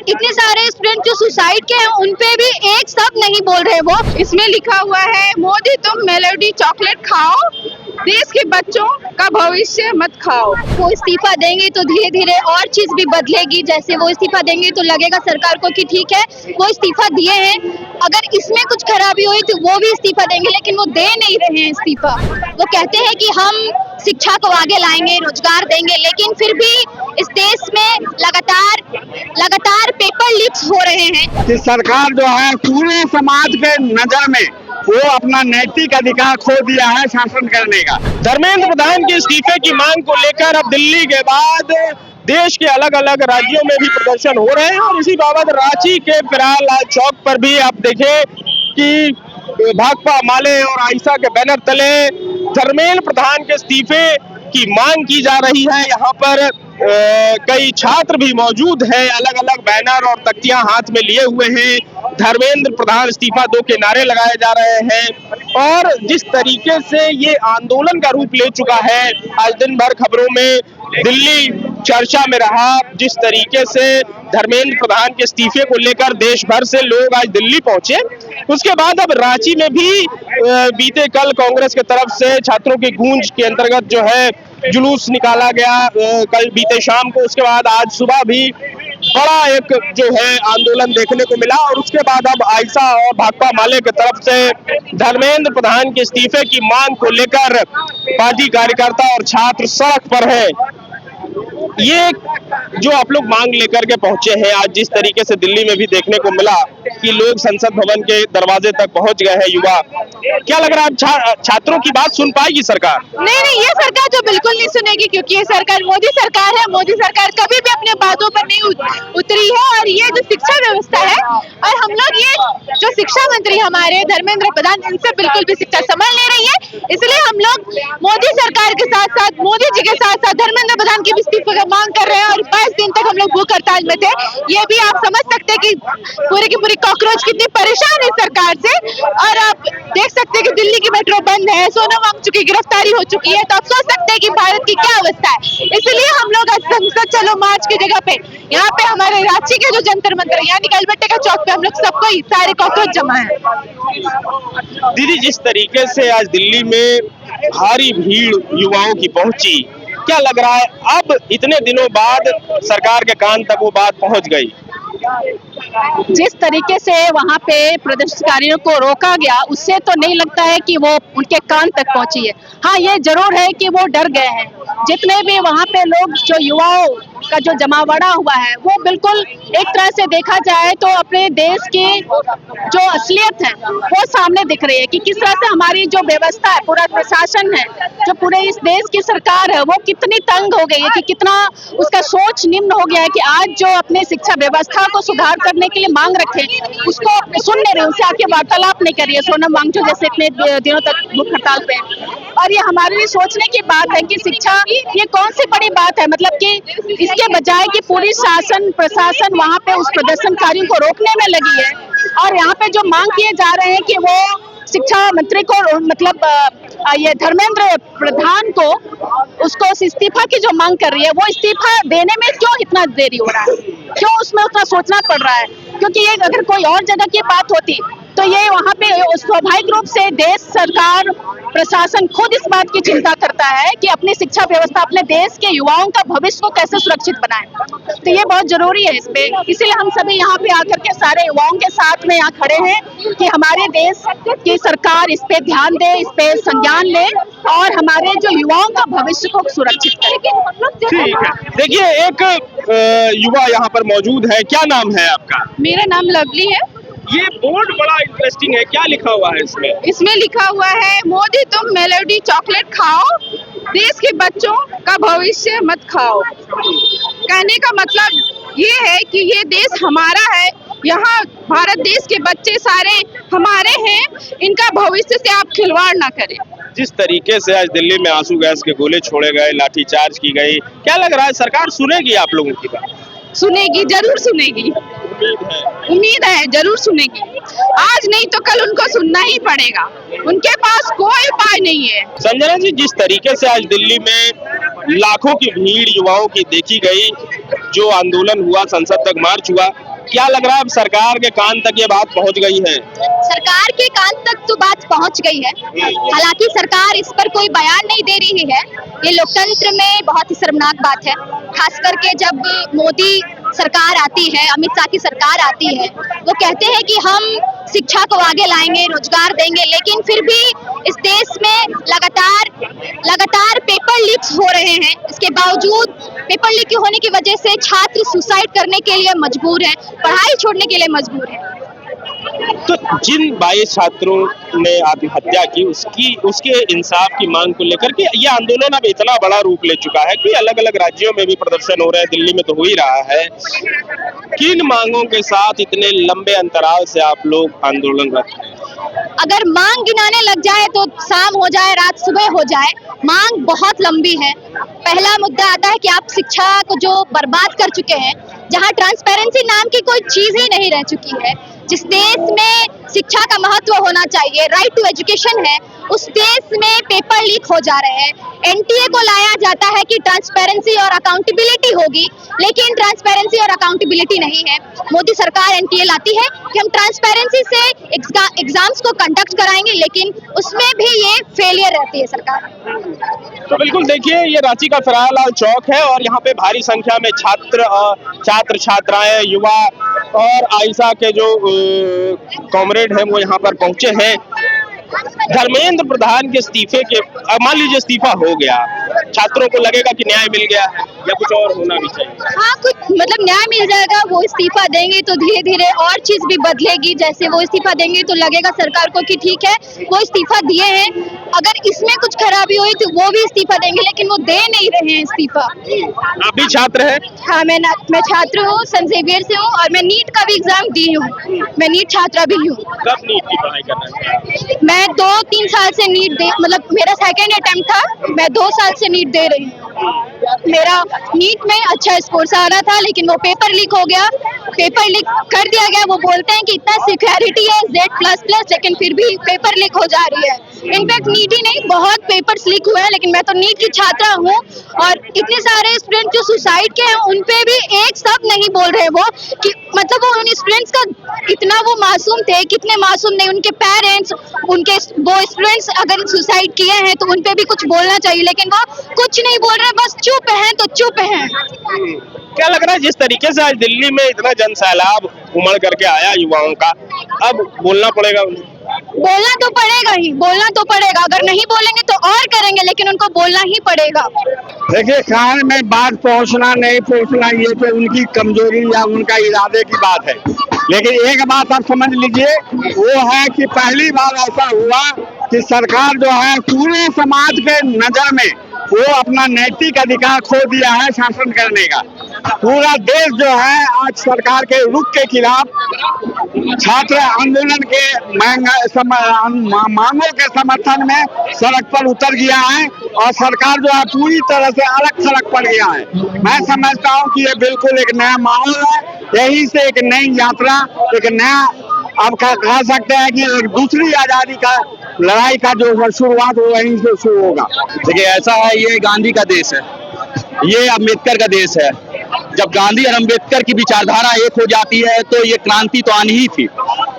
इतने सारे स्टूडेंट जो सुसाइड के हैं उन पे भी एक शब्द नहीं बोल रहे वो। इसमें लिखा हुआ है मोदी तुम मेलोडी चॉकलेट खाओ, देश के बच्चों का भविष्य मत खाओ। वो इस्तीफा देंगे तो धीरे धीरे और चीज भी बदलेगी। जैसे वो इस्तीफा देंगे तो लगेगा सरकार को कि ठीक है वो इस्तीफा दिए हैं, अगर इसमें कुछ खराबी हुई तो वो भी इस्तीफा देंगे, लेकिन वो दे नहीं रहे हैं इस्तीफा। वो कहते हैं कि हम शिक्षा को आगे लाएंगे, रोजगार देंगे, लेकिन फिर भी इस देश में लगातार पेपर लीक्स हो रहे हैं। कि सरकार जो है पूरे समाज के नजर में वो अपना नैतिक अधिकार खो दिया है शासन करने का। धर्मेंद्र प्रधान के इस्तीफे की मांग को लेकर अब दिल्ली के बाद देश के अलग अलग राज्यों में भी प्रदर्शन हो रहे हैं और इसी बाबत रांची के पिराल चौक पर भी आप देखें कि भाकपा माले और आइसा के बैनर तले धर्मेंद्र प्रधान के इस्तीफे की मांग की जा रही है। यहाँ पर कई छात्र भी मौजूद हैं, अलग अलग बैनर और तख्तियां हाथ में लिए हुए हैं। धर्मेंद्र प्रधान इस्तीफा दो के नारे लगाए जा रहे हैं और जिस तरीके से ये आंदोलन का रूप ले चुका है, आज दिन भर खबरों में दिल्ली चर्चा में रहा। जिस तरीके से धर्मेंद्र प्रधान के इस्तीफे को लेकर देश भर से लोग आज दिल्ली पहुंचे, उसके बाद अब रांची में भी बीते कल कांग्रेस की तरफ से छात्रों की गूंज के अंतर्गत जो है जुलूस निकाला गया कल बीते शाम को। उसके बाद आज सुबह भी बड़ा एक जो है आंदोलन देखने को मिला और उसके बाद अब आइसा और भाकपा माले की तरफ से धर्मेंद्र प्रधान के इस्तीफे की मांग को लेकर पार्टी कार्यकर्ता और छात्र सड़क पर है। ये जो आप लोग मांग लेकर के पहुंचे हैं, आज जिस तरीके से दिल्ली में भी देखने को मिला कि लोग संसद भवन के दरवाजे तक पहुंच गए हैं युवा, क्या लग रहा है छात्रों की बात सुन पाएगी सरकार? नहीं, ये सरकार तो बिल्कुल नहीं सुनेगी, क्योंकि ये सरकार मोदी सरकार है। मोदी सरकार कभी भी अपने बातों पर नहीं उतरी है। और ये जो शिक्षा व्यवस्था है, और हम लोग ये जो शिक्षा मंत्री हमारे धर्मेंद्र प्रधान, इनसे बिल्कुल भी शिक्षा संभल नहीं रही है। इसलिए हम लोग मोदी सरकार के साथ साथ, मोदी जी के साथ साथ धर्मेंद्र प्रधान की इस्तीफे की मांग कर रहे हैं। और 22 दिन तक हम लोग भूख हड़ताल में थे। ये भी आप समझ सकते हैं कि पूरी की पूरी कॉकरोच कितनी परेशान है सरकार से। और आप देख सकते हैं कि दिल्ली की मेट्रो बंद है, सोनम वांगचुक की गिरफ्तारी हो चुकी है। तो आप सोच सकते हैं कि भारत की क्या अवस्था है। इसलिए हम लोग आज संसद चलो मार्च की जगह पे यहाँ पे हमारे रांची के जो जंतर मंतर है, यानी गलबट्टे का चौक पे हम लोग सबको सारे कॉकरोच जमा है। दीदी, जिस तरीके से आज दिल्ली में भारी भीड़ युवाओं की पहुंची, क्या लग रहा है अब इतने दिनों बाद सरकार के कान तक वो बात पहुंच गई? जिस तरीके से वहाँ पे प्रदर्शनकारियों को रोका गया, उससे तो नहीं लगता है कि वो उनके कान तक पहुंची है। हाँ, ये जरूर है कि वो डर गए हैं। जितने भी वहाँ पे लोग, जो युवाओं का जो जमावड़ा हुआ है, वो बिल्कुल एक तरह से देखा जाए तो अपने देश की जो असलियत है वो सामने दिख रही है कि किस तरह से हमारी जो व्यवस्था है, पूरा प्रशासन है, जो पूरे इस देश की सरकार है, वो कितनी तंग हो गई है, कि कितना उसका सोच निम्न हो गया है कि आज जो अपने शिक्षा व्यवस्था को सुधार करने के लिए मांग रखे, उसको सुन नहीं रहे, उनसे आके वार्तालाप नहीं कर रही है। सोनम वांगचुक जैसे इतने दिनों तक भूख हड़ताल पे। और ये हमारे लिए सोचने की बात है कि शिक्षा ये कौन सी बड़ी बात है, मतलब कि इसके बजाय कि पूरी शासन प्रशासन वहाँ पे उस प्रदर्शनकारियों को रोकने में लगी है। और यहाँ पे जो मांग किए जा रहे हैं कि वो शिक्षा मंत्री को, मतलब ये धर्मेंद्र प्रधान को, उसको इस्तीफा की जो मांग कर रही है, वो इस्तीफा देने में क्यों इतना देरी हो रहा है, क्यों उसमें उतना सोचना पड़ रहा है? क्योंकि ये अगर कोई और जगह की बात होती तो ये वहाँ पे स्वाभाविक रूप से देश, सरकार, प्रशासन खुद इस बात की चिंता करता है कि अपनी शिक्षा व्यवस्था, अपने देश के युवाओं का भविष्य को कैसे सुरक्षित बनाए। तो ये बहुत जरूरी है इस पे। इसीलिए हम सभी यहाँ पे आकर के सारे युवाओं के साथ में यहाँ खड़े हैं कि हमारे देश की सरकार इस पे ध्यान दे, इस पे संज्ञान ले और हमारे जो युवाओं का भविष्य को सुरक्षित करे। ठीक है, देखिए एक युवा यहाँ पर मौजूद है, क्या नाम है आपका? मेरा नाम लवली है। ये बोर्ड बड़ा इंटरेस्टिंग है, क्या लिखा हुआ है इसमें? इसमें लिखा हुआ है मोदी तुम मेलोडी चॉकलेट खाओ, देश के बच्चों का भविष्य मत खाओ। कहने का मतलब ये है कि ये देश हमारा है, यहाँ भारत देश के बच्चे सारे हमारे हैं, इनका भविष्य से आप खिलवाड़ ना करें। जिस तरीके से आज दिल्ली में आंसू गैस के गोले छोड़े गए, लाठीचार्ज की गई, क्या लग रहा है सरकार सुनेगी आप लोगों की बात? सुनेगी, जरूर सुनेगी। उम्मीद है जरूर सुनेगी। आज नहीं तो कल उनको सुनना ही पड़ेगा, उनके पास कोई उपाय नहीं है। संजना जी, जिस तरीके से आज दिल्ली में लाखों की भीड़ युवाओं की देखी गई, जो आंदोलन हुआ, संसद तक मार्च हुआ, क्या लग रहा है अब सरकार के कान तक ये बात पहुंच गई है? सरकार के कान तक तो बात पहुंच गई है, हालांकि सरकार इस पर कोई बयान नहीं दे रही है। ये लोकतंत्र में बहुत ही शर्मनाक बात है, खास करके जब मोदी सरकार आती है, अमित शाह की सरकार आती है, वो कहते हैं कि हम शिक्षा को आगे लाएंगे, रोजगार देंगे, लेकिन फिर भी इस देश में लगातार पेपर लीक्स हो रहे हैं। इसके बावजूद पेपर लीक होने की वजह से छात्र सुसाइड करने के लिए मजबूर हैं, पढ़ाई छोड़ने के लिए मजबूर हैं। तो जिन 22 छात्रों ने आत्महत्या की उसके इंसाफ की मांग को लेकर के ये आंदोलन अब इतना बड़ा रूप ले चुका है कि अलग अलग राज्यों में भी प्रदर्शन हो रहे हैं, दिल्ली में तो हो ही रहा है। किन मांगों के साथ इतने लंबे अंतराल से आप लोग आंदोलन रख रहे हैं? अगर मांग गिनाने लग जाए तो शाम हो जाए, रात सुबह हो जाए, मांग बहुत लंबी है। पहला मुद्दा आता है कि आप शिक्षा को जो बर्बाद कर चुके हैं, जहां ट्रांसपेरेंसी नाम की कोई चीज ही नहीं रह चुकी है। जिस देश में शिक्षा का महत्व होना चाहिए, राइट टू एजुकेशन है, उस देश में पेपर लीक हो जा रहे हैं। एनटीए को लाया जाता है कि ट्रांसपेरेंसी और अकाउंटेबिलिटी होगी, लेकिन ट्रांसपेरेंसी और अकाउंटेबिलिटी नहीं है। मोदी सरकार एनटीए लाती है कि हम ट्रांसपेरेंसी से एग्जाम्स को कंडक्ट कराएंगे, लेकिन उसमें भी ये फेलियर रहती है सरकार। तो बिल्कुल देखिए, ये रांची का फरालाल चौक है और यहाँ पे भारी संख्या में छात्र छात्राएं, युवा और आयशा के जो कॉमरेड हैं वो यहाँ पर पहुंचे हैं। धर्मेंद्र प्रधान के इस्तीफे के, मान लीजिए इस्तीफा हो गया, छात्रों को लगेगा कि न्याय मिल गया है या कुछ और होना भी चाहिए? हाँ, कुछ मतलब न्याय मिल जाएगा। वो इस्तीफा देंगे तो धीरे धीरे और चीज भी बदलेगी। जैसे वो इस्तीफा देंगे तो लगेगा सरकार को कि ठीक है, वो इस्तीफा दिए हैं, अगर इसमें कुछ खराबी हुई तो वो भी इस्तीफा देंगे, लेकिन वो दे नहीं रहे हैं इस्तीफा। आप भी छात्र हैं? हाँ, मैं छात्र हूँ, सेंट जेवियर से हूँ और मैं नीट का भी एग्जाम दी हूँ। मैं नीट छात्रा भी हूँ। कब नीट की पढ़ाई करना है? मैं 2-3 साल से नीट दे, मतलब मेरा सेकेंड अटेम्प्ट था, मैं 2 साल से नीट दे रही हूँ। मेरा नीट में अच्छा स्कोर आ रहा था, लेकिन वो पेपर लीक हो गया, पेपर लीक कर दिया गया। वो बोलते हैं कि इतना सिक्योरिटी है Z++, लेकिन फिर भी पेपर लीक हो जा रही है। इनफैक्ट नीट ही नहीं, बहुत पेपर्स लीक हुए हैं, लेकिन मैं तो नीट की छात्रा हूँ। और इतने सारे स्टूडेंट जो सुसाइड के हैं, उन पे भी एक शब्द नहीं बोल रहे वो, कि मतलब वो उन स्टूडेंट्स का इतना वो मासूम थे, कितने मासूम नहीं, उनके पेरेंट्स, उनके वो स्टूडेंट्स अगर सुसाइड किए हैं तो उन पे भी कुछ बोलना चाहिए, लेकिन वो कुछ नहीं बोल रहे, बस चुप हैं तो चुप हैं। क्या लग रहा है, जिस तरीके से आज दिल्ली में इतना जन सैलाब उमड़ करके आया युवाओं का, अब बोलना पड़ेगा उन्हें? बोलना तो पड़ेगा ही, बोलना तो पड़ेगा। अगर नहीं बोलेंगे तो और करेंगे, लेकिन उनको बोलना ही पड़ेगा। देखिए, कान में बात पहुंचना नहीं पहुंचना ये तो उनकी कमजोरी या उनका इरादे की बात है, लेकिन एक बात आप समझ लीजिए, वो है कि पहली बार ऐसा हुआ कि सरकार जो है पूरे समाज के नजर में वो अपना नैतिक अधिकार खो दिया है शासन करने का। पूरा देश जो है आज सरकार के रुख के खिलाफ, छात्र आंदोलन के मांगों के समर्थन में सड़क पर उतर गया है और सरकार जो है पूरी तरह से अलग थलग पड़ गया है। मैं समझता हूँ कि ये बिल्कुल एक नया माहौल है, यही से एक नई यात्रा, एक नया अब कह सकते हैं कि एक दूसरी आजादी का लड़ाई का जो शुरुआत हो वहीं से शुरू होगा। देखिए, ऐसा है, ये गांधी का देश है, ये अम्बेडकर का देश है। जब गांधी और अम्बेडकर की विचारधारा एक हो जाती है तो ये क्रांति तो आनी ही थी।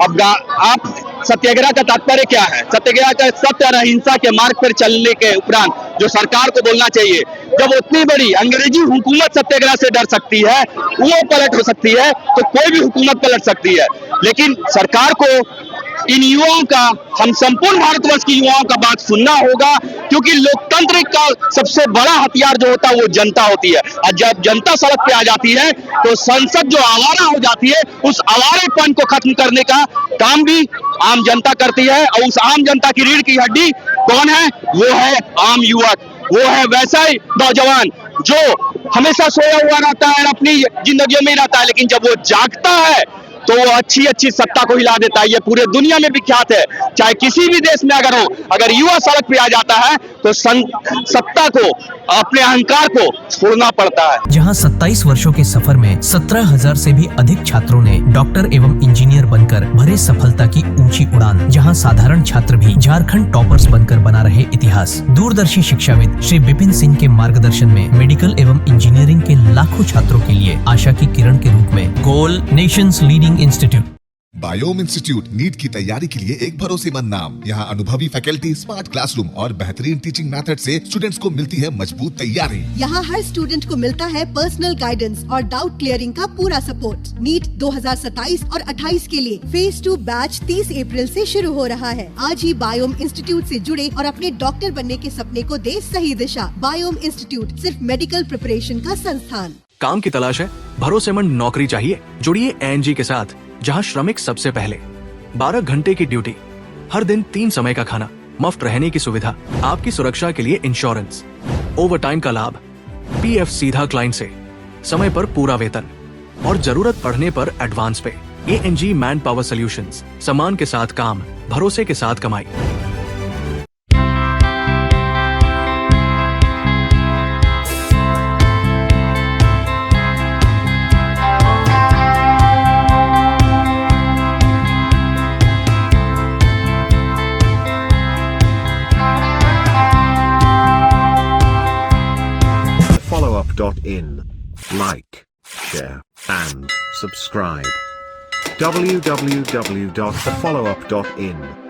अब आप सत्याग्रह का तात्पर्य क्या है? सत्याग्रह का सत्य और अहिंसा के मार्ग पर चलने के उपरांत जो सरकार को बोलना चाहिए, जब उतनी बड़ी अंग्रेजी हुकूमत सत्याग्रह से डर सकती है, वो पलट हो सकती है, तो कोई भी हुकूमत पलट सकती है। लेकिन सरकार को इन युवाओं का, हम संपूर्ण भारतवर्ष की युवाओं का बात सुनना होगा, क्योंकि लोकतंत्र का सबसे बड़ा हथियार जो होता है वो जनता होती है। और जब जनता सड़क पे आ जाती है तो संसद जो आवारा हो जाती है, उस आवारेपन को खत्म करने का काम भी आम जनता करती है। और उस आम जनता की रीढ़ की हड्डी कौन है? वो है आम युवक, वो है वैसा ही नौजवान जो हमेशा सोया हुआ रहता है, अपनी जिंदगी में रहता है, लेकिन जब वो जागता है तो वो अच्छी अच्छी सत्ता को हिला देता है। ये पूरे दुनिया में विख्यात है, चाहे किसी भी देश में अगर हो, अगर युवा सड़क पे आ जाता है तो सत्ता को, अपने अहंकार को छोड़ना पड़ता है। जहां 27 वर्षों के सफर में 17,000 से भी अधिक छात्रों ने डॉक्टर एवं इंजीनियर बनकर भरे सफलता की ऊंची उड़ान, जहां साधारण छात्र भी झारखंड टॉपर्स बनकर बना रहे इतिहास। दूरदर्शी शिक्षाविद श्री विपिन सिंह के मार्गदर्शन में मेडिकल एवं इंजीनियरिंग के लाखों छात्रों के लिए आशा की किरण के रूप में goal nation's leading institute. Biome institute NEET की तैयारी के लिए एक भरोसेमंद नाम। यहाँ अनुभवी फैकल्टी, स्मार्ट क्लासरूम और बेहतरीन टीचिंग मेथड से स्टूडेंट्स को मिलती है मजबूत तैयारी। यहाँ हर स्टूडेंट को मिलता है पर्सनल गाइडेंस और डाउट क्लियरिंग का पूरा सपोर्ट। नीट 2027 और 28 के लिए फेज 2 बैच 30 अप्रैल से शुरू हो रहा है। आज ही बायोम इंस्टीट्यूट से जुड़े और अपने डॉक्टर बनने के सपने को दे सही दिशा। बायोम इंस्टीट्यूट सिर्फ मेडिकल प्रिपरेशन का संस्थान। काम की तलाश है, भरोसेमंद नौकरी चाहिए? जुड़िए एएनजी के साथ, जहां श्रमिक सबसे पहले। 12 घंटे की ड्यूटी, हर दिन 3 समय का खाना, मुफ्त रहने की सुविधा, आपकी सुरक्षा के लिए इंश्योरेंस, ओवर टाइम का लाभ, पीएफ सीधा क्लाइंट से, समय पर पूरा वेतन और जरूरत पड़ने पर एडवांस पे। एएनजी मैन पावर सॉल्यूशंस, सम्मान के साथ काम, भरोसे के साथ कमाई। followup.in. Like, share, and subscribe. www.thefollowup.in